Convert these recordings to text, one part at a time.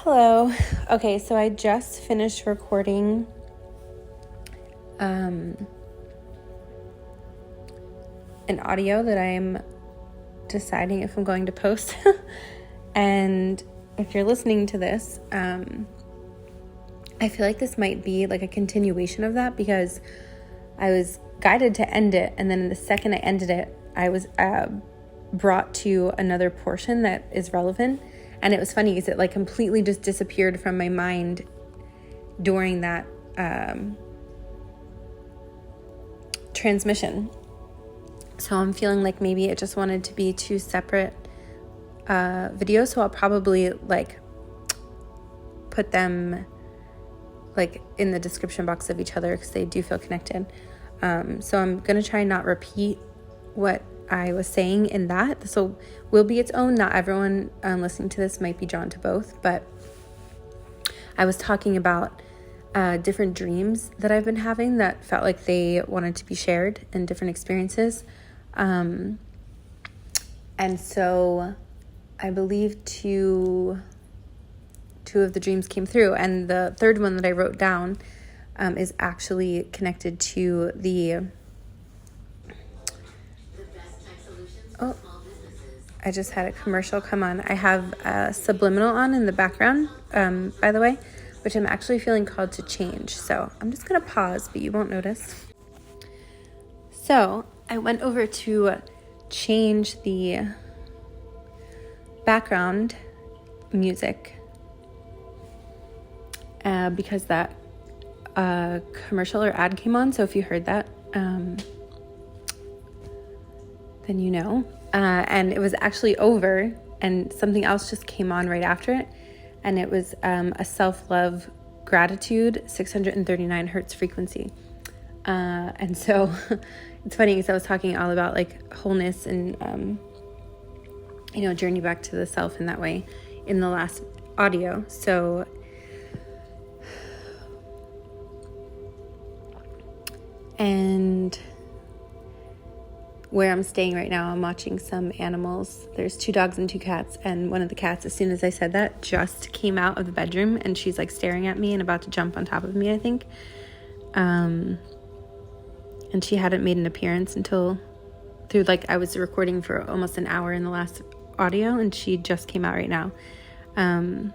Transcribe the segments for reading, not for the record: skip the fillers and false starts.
Hello. Okay, so I just finished recording an audio that I'm deciding if I'm going to post. And if you're listening to this, I feel like this might be like a continuation of that, because I was guided to end it, and then the second I ended it, I was brought to another portion that is relevant. And it was funny because it like completely just disappeared from my mind during that transmission. So I'm feeling like maybe it just wanted to be two separate videos. So I'll probably like put them like in the description box of each other because they do feel connected. So I'm going to try not repeat what I was saying in that. This will be its own. Not everyone listening to this might be drawn to both, but I was talking about different dreams that I've been having that felt like they wanted to be shared in different experiences. And so I believe two of the dreams came through, and the third one that I wrote down is actually connected to the Oh, I just had a commercial come on. I have a subliminal on in the background, by the way, which I'm actually feeling called to change. So I'm just going to pause, but you won't notice. So I went over to change the background music because that commercial or ad came on. So if you heard that, then you know. And it was actually over, and something else just came on right after it. And it was a self-love gratitude 639 hertz frequency. And so it's funny because I was talking all about like wholeness and, journey back to the self in that way in the last audio. So and where I'm staying right now, I'm watching some animals. There's 2 dogs and 2 cats, and one of the cats, as soon as I said that, just came out of the bedroom, and she's like staring at me and about to jump on top of me, I think. And she hadn't made an appearance until I was recording for almost an hour in the last audio, and she just came out right now. And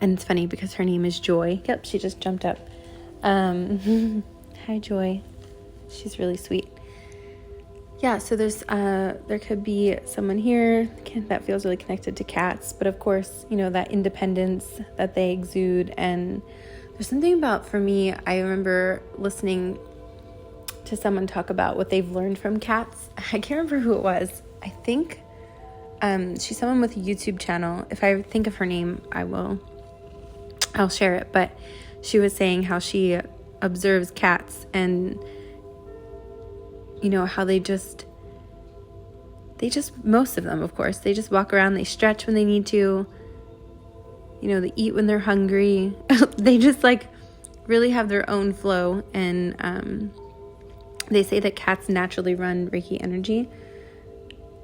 it's funny because her name is Joy. Yep, she just jumped up. Hi, Joy. She's really sweet. Yeah, so there could be someone here that feels really connected to cats, but of course, that independence that they exude. And there's something about, for me, I remember listening to someone talk about what they've learned from cats. I can't remember who it was. I think she's someone with a YouTube channel. If I think of her name, I'll share it. But she was saying how she observes cats and how they just, most of them, of course, they just walk around, they stretch when they need to, they eat when they're hungry. They just like really have their own flow. And they say that cats naturally run Reiki energy.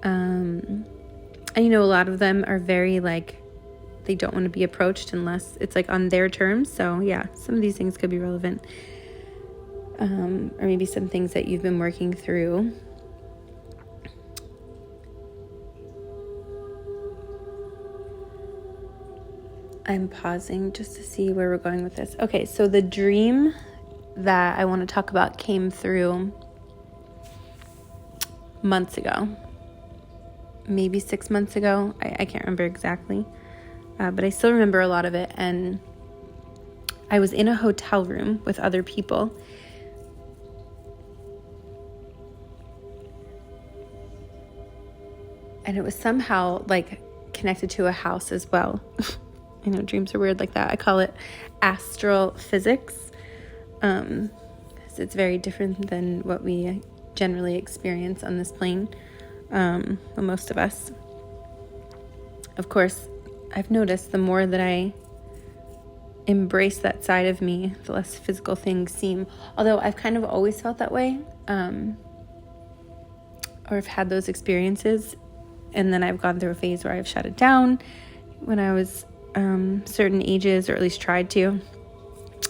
And a lot of them are very like, they don't want to be approached unless it's like on their terms. So yeah, some of these things could be relevant. Or maybe some things that you've been working through. I'm pausing just to see where we're going with this. Okay, so the dream that I want to talk about came through months ago. Maybe 6 months ago. I can't remember exactly. But I still remember a lot of it. And I was in a hotel room with other people. And it was somehow like connected to a house as well. I know dreams are weird like that. I call it astral physics. It's very different than what we generally experience on this plane. Most of us. Of course, I've noticed the more that I embrace that side of me, the less physical things seem. Although I've kind of always felt that way. Or I've had those experiences. And then I've gone through a phase where I've shut it down when I was certain ages, or at least tried to.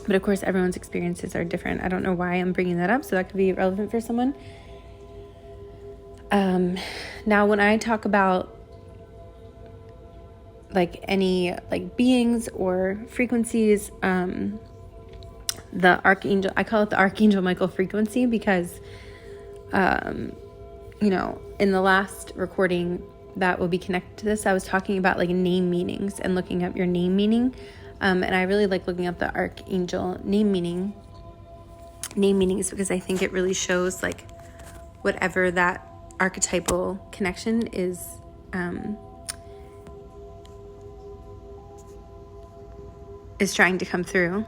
But of course, everyone's experiences are different. I don't know why I'm bringing that up, so that could be relevant for someone. Now, when I talk about like any like beings or frequencies, the Archangel, I call it the Archangel Michael frequency because, you know, in the last recording that will be connected to this, I was talking about like name meanings and looking up your name meaning. And I really like looking up the Archangel name meanings because I think it really shows like whatever that archetypal connection is, trying to come through.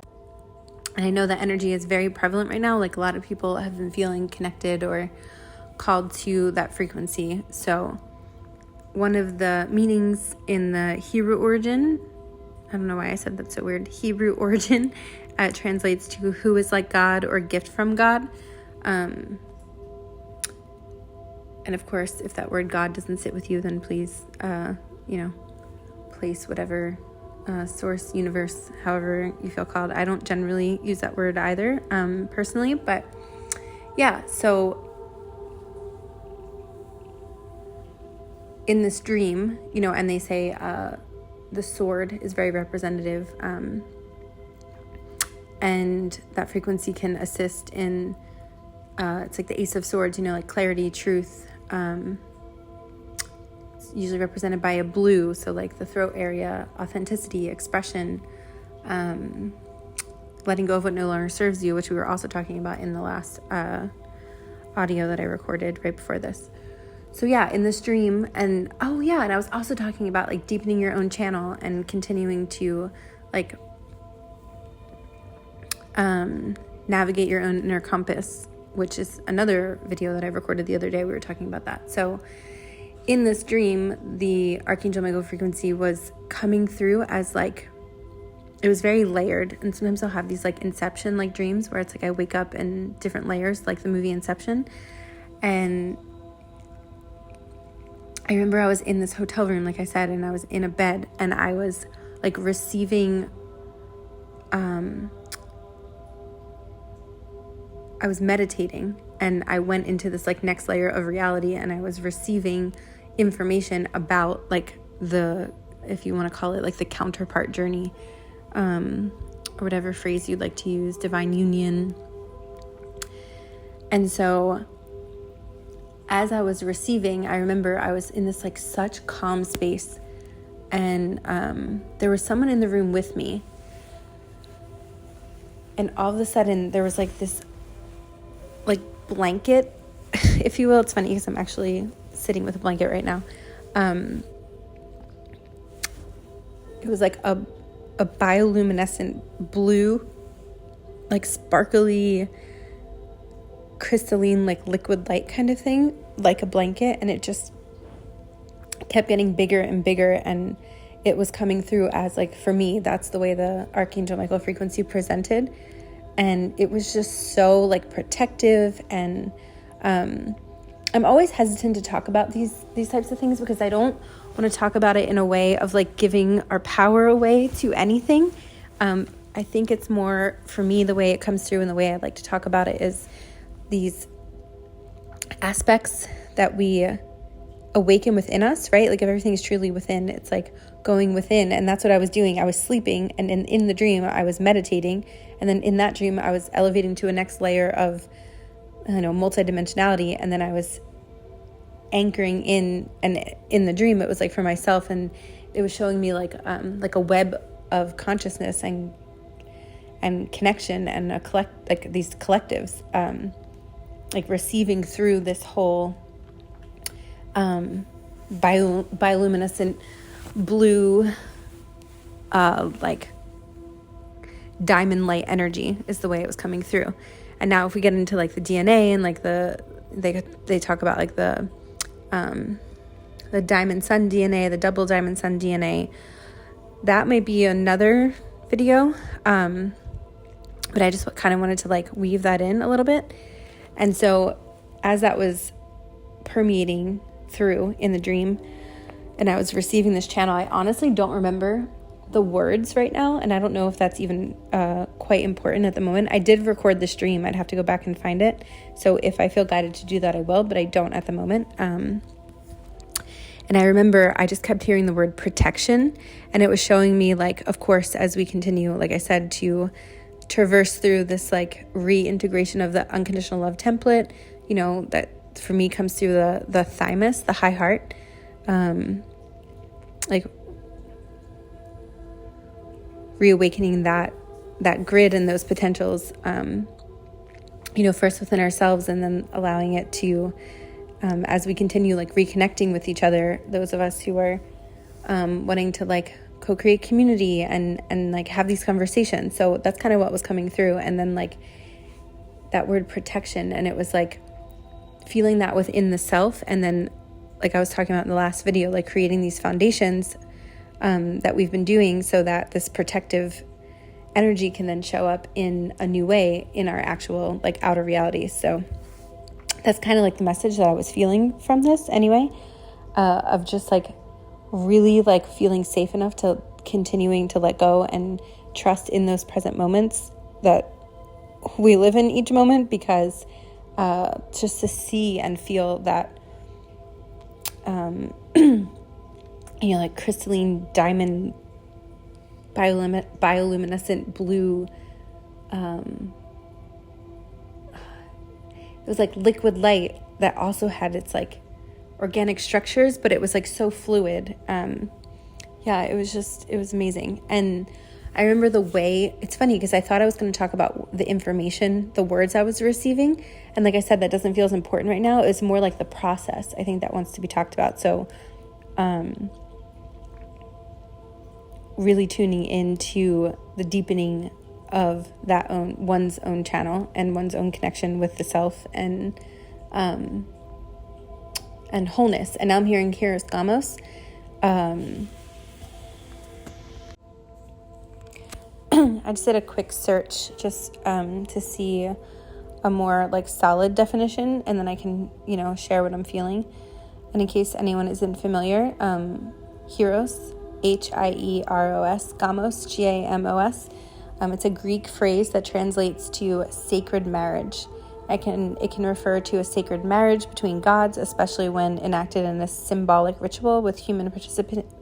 And I know that energy is very prevalent right now. Like a lot of people have been feeling connected or called to that frequency. So one of the meanings in the Hebrew origin, I don't know why I said that so weird, Hebrew origin, translates to who is like God or gift from God. And of course, if that word God doesn't sit with you, then please, place whatever source, universe, however you feel called. I don't generally use that word either, personally, but yeah, so in this dream, and they say the sword is very representative, and that frequency can assist in, it's like the Ace of Swords, like clarity, truth, usually represented by a blue, so like the throat area, authenticity, expression, letting go of what no longer serves you, which we were also talking about in the last audio that I recorded right before this. So yeah, in this dream, and and I was also talking about like deepening your own channel and continuing to like navigate your own inner compass, which is another video that I recorded the other day. We were talking about that. So in this dream, the Archangel Michael frequency was coming through as like, it was very layered. And sometimes I'll have these like Inception like dreams where it's like I wake up in different layers, like the movie Inception. And I remember I was in this hotel room, like I said, and I was in a bed and I was like receiving, I was meditating and I went into this like next layer of reality and I was receiving information about like the, if you want to call it like the counterpart journey, or whatever phrase you'd like to use, divine union. And so as I was receiving, I remember I was in this like such calm space, and there was someone in the room with me, and all of a sudden there was like this like blanket, if you will. It's funny because I'm actually sitting with a blanket right now. It was like a bioluminescent blue, like sparkly, crystalline, like liquid light kind of thing, like a blanket, and it just kept getting bigger and bigger, and it was coming through as like, for me, that's the way the Archangel Michael frequency presented. And it was just so like protective, and I'm always hesitant to talk about these types of things because I don't want to talk about it in a way of like giving our power away to anything. I think it's more, for me, the way it comes through and the way I like to talk about it is these aspects that we awaken within us, right? Like if everything is truly within, it's like going within. And that's what I was doing. I was sleeping, and in the dream I was meditating, and then in that dream I was elevating to a next layer of, multidimensionality, and then I was anchoring in, and in the dream it was like for myself, and it was showing me like a web of consciousness and connection, and like these collectives, like receiving through this whole bioluminescent blue, like diamond light energy is the way it was coming through. And now if we get into like the DNA and like they talk about like the diamond sun DNA, the double diamond sun DNA, that might be another video. But I just kind of wanted to like weave that in a little bit. And so as that was permeating through in the dream and I was receiving this channel, I honestly don't remember the words right now, and I don't know if that's even quite important at the moment. I did record the stream. I'd have to go back and find it. So if I feel guided to do that, I will, but I don't at the moment. And I remember I just kept hearing the word protection, and it was showing me, like, of course, as we continue, like I said, to traverse through this like reintegration of the unconditional love template, that for me comes through the thymus, the high heart, like reawakening that grid and those potentials, first within ourselves, and then allowing it to, as we continue like reconnecting with each other, those of us who are wanting to like co-create community and like have these conversations. So that's kind of what was coming through. And then like that word protection, and it was like feeling that within the self, and then like I was talking about in the last video, like creating these foundations that we've been doing so that this protective energy can then show up in a new way in our actual like outer reality. So that's kind of like the message that I was feeling from this anyway, of just like really like feeling safe enough to continuing to let go and trust in those present moments that we live in each moment, because just to see and feel that like crystalline diamond bioluminescent blue, it was like liquid light that also had its like organic structures, but it was like so fluid. It was amazing. And I remember the way, it's funny because I thought I was going to talk about the information, the words I was receiving. And like I said, that doesn't feel as important right now. It's more like the process, I think, that wants to be talked about. So, really tuning into the deepening of that one's own channel and one's own connection with the self and wholeness. And now I'm hearing Kairos Gamos. I just did a quick search just to see a more like solid definition, and then I can share what I'm feeling. And in case anyone isn't familiar, Hieros, H-I-E-R-O-S, Gamos, G-A-M-O-S. It's a Greek phrase that translates to sacred marriage. It can refer to a sacred marriage between gods, especially when enacted in a symbolic ritual with human participants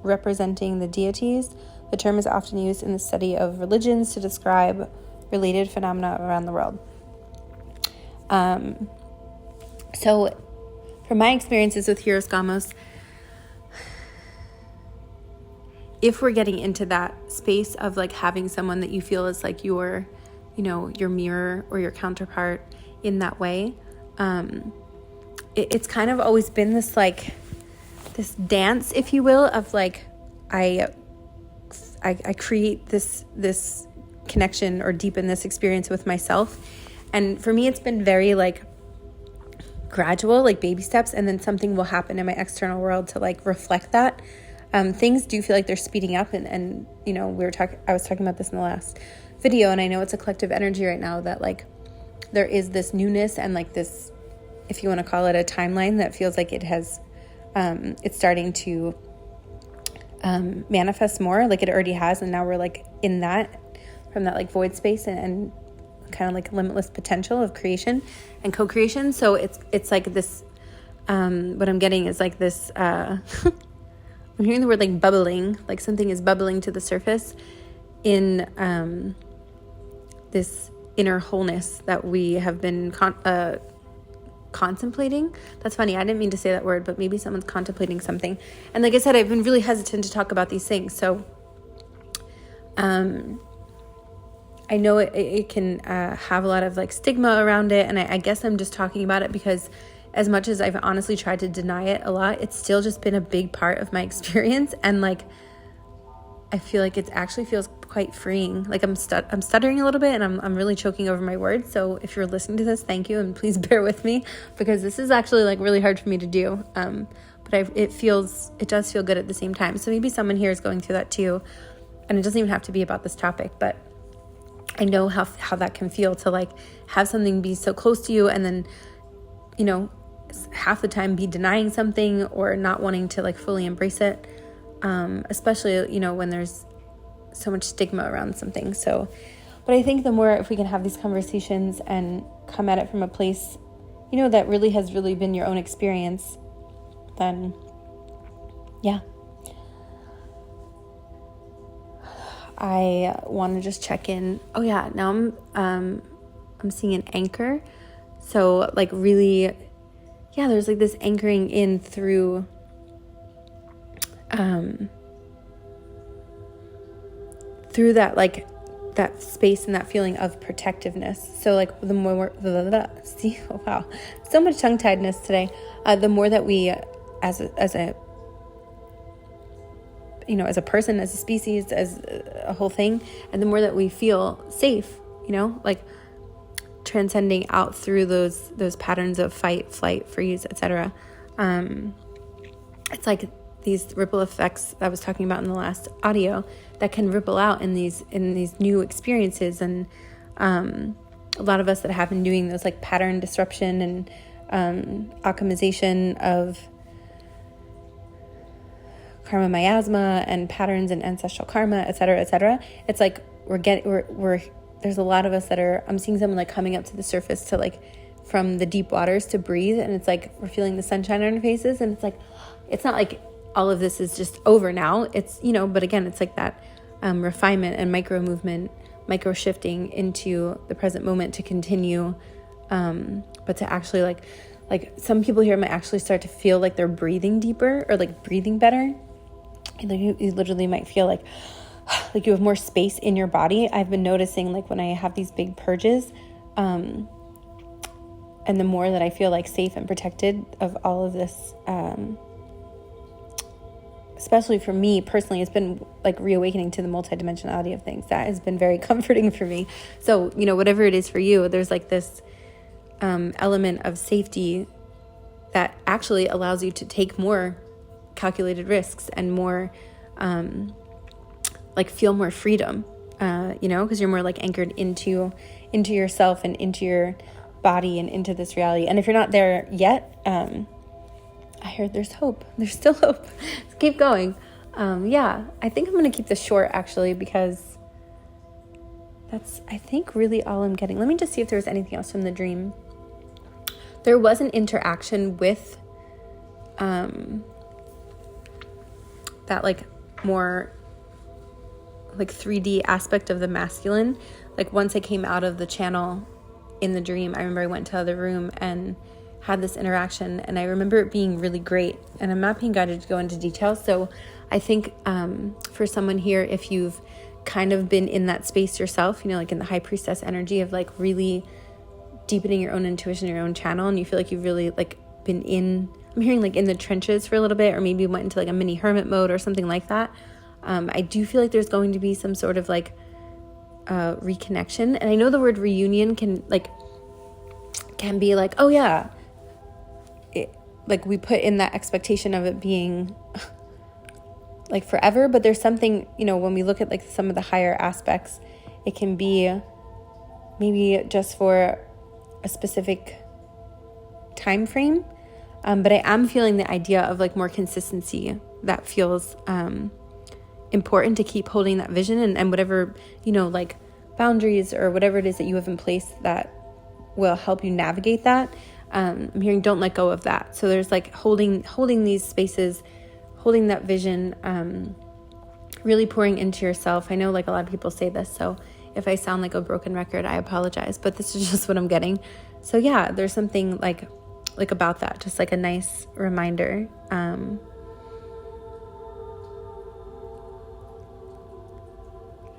representing the deities. The term is often used in the study of religions to describe related phenomena around the world. So from my experiences with Hieros Gamos, if we're getting into that space of like having someone that you feel is like your mirror or your counterpart in that way, it's kind of always been this like this dance, if you will, of like I create this connection or deepen this experience with myself. And for me, it's been very like gradual, like baby steps, and then something will happen in my external world to like reflect that. Things do feel like they're speeding up, and I was talking about this in the last video, and I know it's a collective energy right now that like there is this newness and like this, if you want to call it a timeline, that feels like it has it's starting to manifest more, like it already has, and now we're like in that, from that like void space and kind of like limitless potential of creation and co-creation. So it's like this, what I'm getting is like this I'm hearing the word like bubbling, like something is bubbling to the surface in this inner wholeness that we have been contemplating. That's funny. I didn't mean to say that word, but maybe someone's contemplating something. And like I said, I've been really hesitant to talk about these things. So I know it can have a lot of like stigma around it. And I guess I'm just talking about it because as much as I've honestly tried to deny it a lot, it's still just been a big part of my experience. And like, I feel like it actually feels quite freeing. Like I'm stuttering a little bit, and I'm really choking over my words. So if you're listening to this, thank you, and please bear with me, because this is actually like really hard for me to do. But it does feel good at the same time. So maybe someone here is going through that too, and it doesn't even have to be about this topic, but I know how that can feel to like have something be so close to you, and then half the time be denying something or not wanting to like fully embrace it. especially, when there's so much stigma around something. So, but I think the more, if we can have these conversations and come at it from a place, that really has really been your own experience, then yeah. I want to just check in. Oh yeah, now I'm seeing an anchor. So like really, yeah, there's like this anchoring in through that, like that space and that feeling of protectiveness. So like the more, see, oh, wow, so much tongue-tiedness today. The more that we, as a as a person, as a species, as a whole thing, and the more that we feel safe, like transcending out through those patterns of fight, flight, freeze, etc. It's like these ripple effects that I was talking about in the last audio that can ripple out in these new experiences. And a lot of us that have been doing those like pattern disruption and alchemization of karma miasma and patterns and ancestral karma, etc. It's like we're there's a lot of us that are, I'm seeing someone like coming up to the surface to like from the deep waters to breathe, and it's like we're feeling the sunshine on our faces, and it's like it's not like all of this is just over now. It's but again, it's like that refinement and micro movement, micro shifting into the present moment to continue, but to actually like some people here might actually start to feel like they're breathing deeper or like breathing better. You literally might feel like you have more space in your body. I've been noticing like when I have these big purges, and the more that I feel like safe and protected of all of this, especially for me personally, it's been like reawakening to the multidimensionality of things. That has been very comforting for me. So, whatever it is for you, there's like this element of safety that actually allows you to take more calculated risks and more like feel more freedom, because you're more like anchored into yourself and into your body and into this reality. And if you're not there yet, I heard there's hope. There's still hope. Let's keep going. Yeah, I think I'm going to keep this short actually, because that's, I think, really all I'm getting. Let me just see if there was anything else from the dream. There was an interaction with that like more like 3D aspect of the masculine. Like once I came out of the channel in the dream, I remember I went to the other room and had this interaction, and I remember it being really great. And I'm not being guided to go into details. So I think for someone here, if you've kind of been in that space yourself, like in the high priestess energy of like really deepening your own intuition, your own channel, and you feel like you've really like been in, I'm hearing like in the trenches for a little bit, or maybe went into like a mini hermit mode or something like that. I do feel like there's going to be some sort of like reconnection. And I know the word reunion can be like, oh yeah, like we put in that expectation of it being like forever, but there's something, when we look at like some of the higher aspects, it can be maybe just for a specific time frame. But I am feeling the idea of like more consistency that feels important to keep holding that vision and whatever, like boundaries or whatever it is that you have in place that will help you navigate that. I'm hearing don't let go of that. So there's like holding these spaces, holding that vision, really pouring into yourself. I know like a lot of people say this, so if I sound like a broken record, I apologize, but this is just what I'm getting. So yeah, there's something like about that, just like a nice reminder.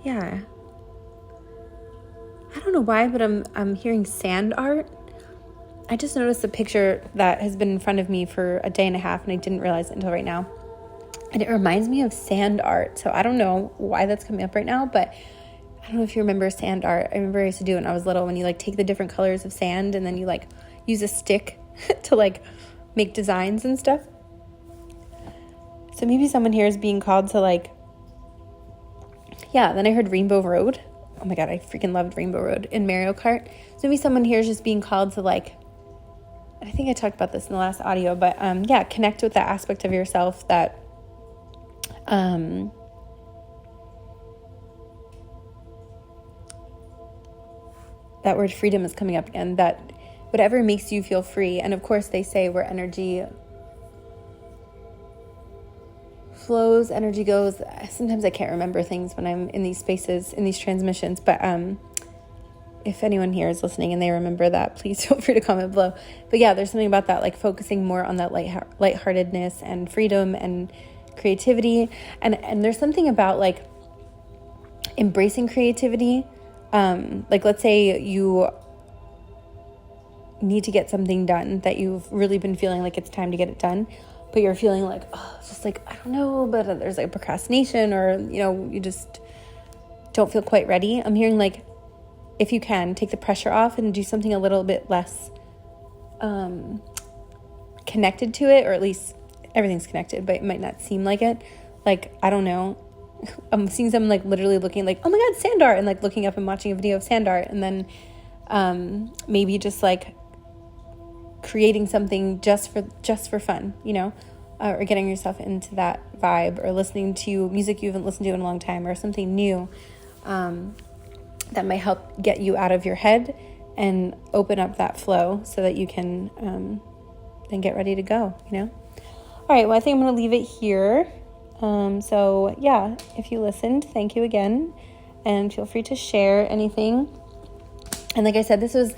Yeah. I don't know why, but I'm hearing sand art. I just noticed a picture that has been in front of me for a day and a half, and I didn't realize it until right now. And it reminds me of sand art. So I don't know why that's coming up right now, but I don't know if you remember sand art. I remember I used to do it when I was little, when you like take the different colors of sand and then you like use a stick to like make designs and stuff. So maybe someone here is being called to like, yeah, then I heard Rainbow Road. Oh my God, I freaking loved Rainbow Road in Mario Kart. So maybe someone here is just being called to like, I think I talked about this in the last audio, but yeah, connect with that aspect of yourself that that word freedom is coming up again, that whatever makes you feel free. And of course they say where energy flows, energy goes. Sometimes I can't remember things when I'm in these spaces, in these transmissions, but if anyone here is listening and they remember that, please feel free to comment below. But yeah, there's something about that, like focusing more on that lightheartedness and freedom and creativity. And there's something about like embracing creativity. Like let's say you need to get something done that you've really been feeling like it's time to get it done, but you're feeling like, oh, it's just like, I don't know, but there's like procrastination, or, you know, you just don't feel quite ready. I'm hearing like, if you can, take the pressure off and do something a little bit less connected to it, or at least everything's connected, but it might not seem like it. Like, I don't know, I'm seeing someone like literally looking like, oh my God, sand art, and like looking up and watching a video of sand art, and then maybe just like creating something just for fun, you know, or getting yourself into that vibe, or listening to music you haven't listened to in a long time, or something new that might help get you out of your head and open up that flow so that you can then get ready to go, you know. All right, well, I think I'm going to leave it here. So yeah, if you listened, thank you again, and feel free to share anything. And like I said, this was,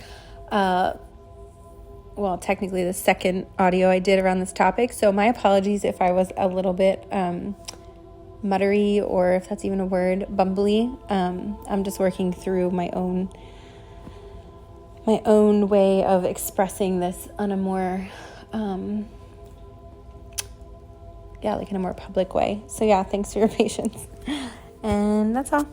well, technically the second audio I did around this topic. So my apologies if I was a little bit, muttery, or if that's even a word, bumbly. I'm just working through my own way of expressing this on a more, like in a more public way. So yeah, thanks for your patience. And that's all.